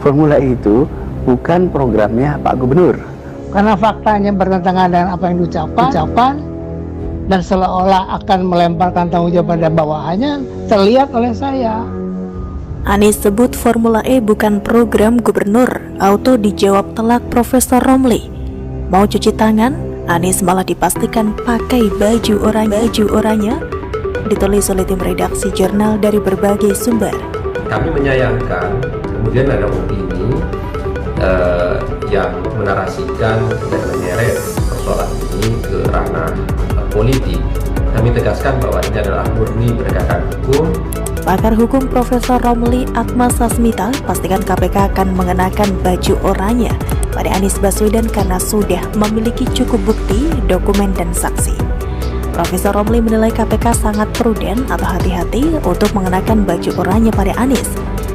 Formula E itu bukan programnya Pak Gubernur. Karena faktanya bertentangan dengan apa yang diucapkan dan seolah-olah akan melemparkan tanggung jawab pada bawahannya, terlihat oleh saya. Anies sebut Formula E bukan program gubernur, auto dijawab telak Profesor Romli. Mau cuci tangan, Anies malah dipastikan pakai baju oranye, ditulis oleh tim redaksi jurnal dari berbagai sumber. Kami menyayangkan kemudian ada opini yang menarasikan dan menyeret persoalan ini ke ranah politik. Kami tegaskan bahwa ini adalah murni penegakan hukum. Pakar hukum Profesor Romli Atmasasmita pastikan KPK akan mengenakan baju oranye pada Anies Baswedan karena sudah memiliki cukup bukti, dokumen, dan saksi. Profesor Romli menilai KPK sangat prudent atau hati-hati untuk mengenakan baju oranye pada Anies.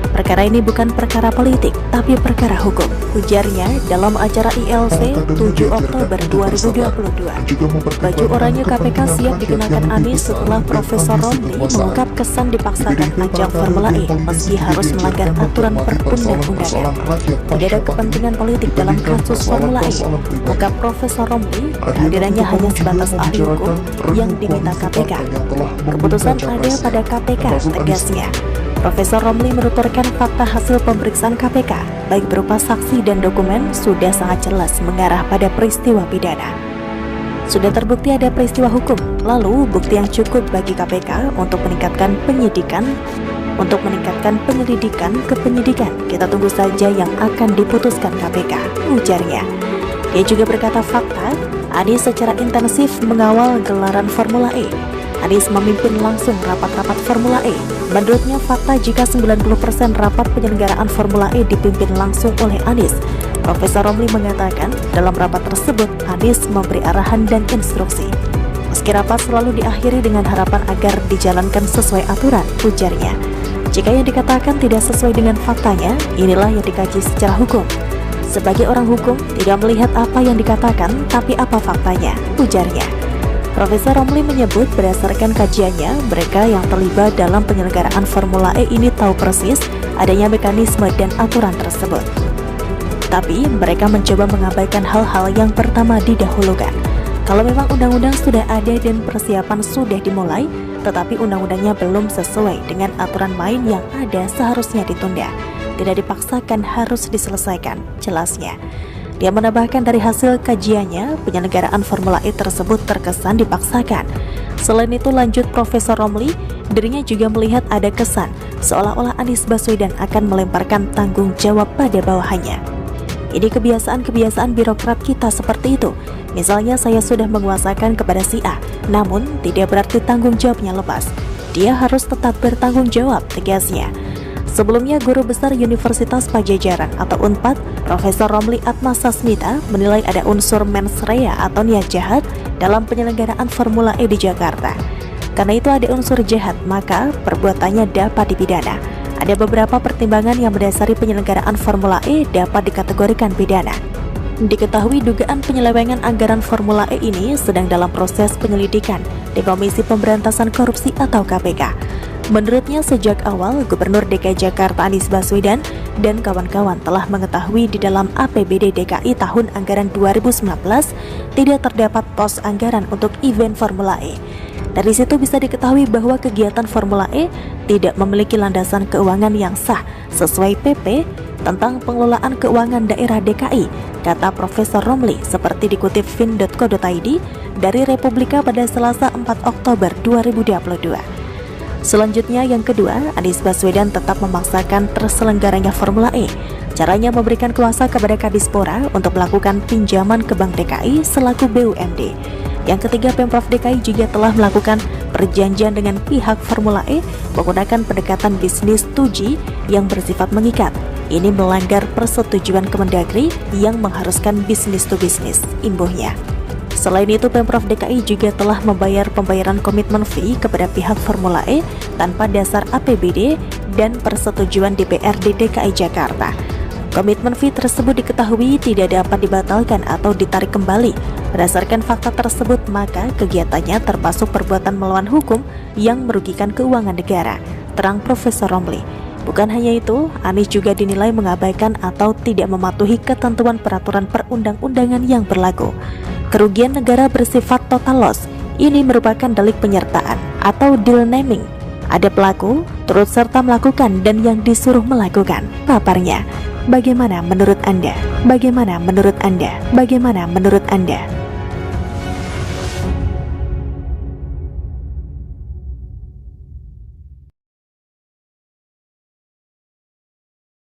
Perkara ini bukan perkara politik, tapi perkara hukum, ujarnya dalam acara ILC 7 Oktober 2022. Baju oranye KPK siap digunakan Anies setelah Profesor Romli mengungkap kesan dipaksakan ajang Formula E meski harus melanggar aturan perundang-undangan. Tidak ada kepentingan politik dalam kasus Formula E, ungkap Profesor Romli. Kehadirannya hanya sebatas ahli hukum yang diminta KPK. Keputusan ada pada KPK, tegasnya. Profesor Romli menuturkan fakta hasil pemeriksaan KPK, baik berupa saksi dan dokumen, sudah sangat jelas mengarah pada peristiwa pidana. Sudah terbukti ada peristiwa hukum, lalu bukti yang cukup bagi KPK untuk meningkatkan penyelidikan ke penyidikan. Kita tunggu saja yang akan diputuskan KPK, ujarnya. Dia juga berkata fakta, Anies secara intensif mengawal gelaran Formula E. Anies memimpin langsung rapat-rapat Formula E. Menurutnya fakta jika 90% rapat penyelenggaraan Formula E dipimpin langsung oleh Anies. Profesor Romli mengatakan dalam rapat tersebut Anies memberi arahan dan instruksi. Meski rapat selalu diakhiri dengan harapan agar dijalankan sesuai aturan, ujarnya. Jika yang dikatakan tidak sesuai dengan faktanya, inilah yang dikaji secara hukum. Sebagai orang hukum, tidak melihat apa yang dikatakan, tapi apa faktanya, ujarnya. Profesor Romli menyebut berdasarkan kajiannya, mereka yang terlibat dalam penyelenggaraan Formula E ini tahu persis adanya mekanisme dan aturan tersebut. Tapi mereka mencoba mengabaikan hal-hal yang pertama didahulukan. Kalau memang undang-undang sudah ada dan persiapan sudah dimulai, tetapi undang-undangnya belum sesuai dengan aturan main yang ada, seharusnya ditunda. Tidak dipaksakan, harus diselesaikan, jelasnya. Dia menambahkan dari hasil kajiannya, penyelenggaraan Formula E tersebut terkesan dipaksakan. Selain itu, lanjut Profesor Romli, dirinya juga melihat ada kesan seolah-olah Anies Baswedan akan melemparkan tanggung jawab pada bawahannya. Ini kebiasaan birokrat kita seperti itu. Misalnya saya sudah menguasakan kepada si A, namun tidak berarti tanggung jawabnya lepas. Dia harus tetap bertanggung jawab, tegasnya. Sebelumnya, Guru Besar Universitas Pajajaran atau UNPAD, Profesor Romli Atmasasmita menilai ada unsur mens rea atau niat jahat dalam penyelenggaraan Formula E di Jakarta. Karena itu ada unsur jahat, maka perbuatannya dapat dipidana. Ada beberapa pertimbangan yang mendasari penyelenggaraan Formula E dapat dikategorikan pidana. Diketahui dugaan penyelewengan anggaran Formula E ini sedang dalam proses penyelidikan di Komisi Pemberantasan Korupsi atau KPK. Menurutnya sejak awal Gubernur DKI Jakarta Anies Baswedan dan kawan-kawan telah mengetahui di dalam APBD DKI tahun anggaran 2019 tidak terdapat pos anggaran untuk event Formula E. Dari situ bisa diketahui bahwa kegiatan Formula E tidak memiliki landasan keuangan yang sah sesuai PP tentang pengelolaan keuangan daerah DKI, kata Profesor Romli seperti dikutip fin.co.id dari Republika pada Selasa 4 Oktober 2022. Selanjutnya yang kedua, Anies Baswedan tetap memaksakan terselenggaranya Formula E. Caranya memberikan kuasa kepada Kadispora untuk melakukan pinjaman ke Bank DKI selaku BUMD. Yang ketiga, Pemprov DKI juga telah melakukan perjanjian dengan pihak Formula E menggunakan pendekatan bisnis 2G yang bersifat mengikat. Ini melanggar persetujuan Kemendagri yang mengharuskan bisnis to bisnis, imbuhnya. Selain itu, Pemprov DKI juga telah membayar pembayaran komitmen fee kepada pihak Formula E tanpa dasar APBD dan persetujuan DPRD DKI Jakarta. Komitmen fee tersebut diketahui tidak dapat dibatalkan atau ditarik kembali. Berdasarkan fakta tersebut, maka kegiatannya termasuk perbuatan melawan hukum yang merugikan keuangan negara, terang Profesor Romli. Bukan hanya itu, Anies juga dinilai mengabaikan atau tidak mematuhi ketentuan peraturan perundang-undangan yang berlaku. Kerugian negara bersifat total loss. Ini merupakan delik penyertaan atau deal naming. Ada pelaku, turut serta melakukan dan yang disuruh melakukan. Paparnya. Bagaimana menurut Anda? Bagaimana menurut Anda? Bagaimana menurut Anda?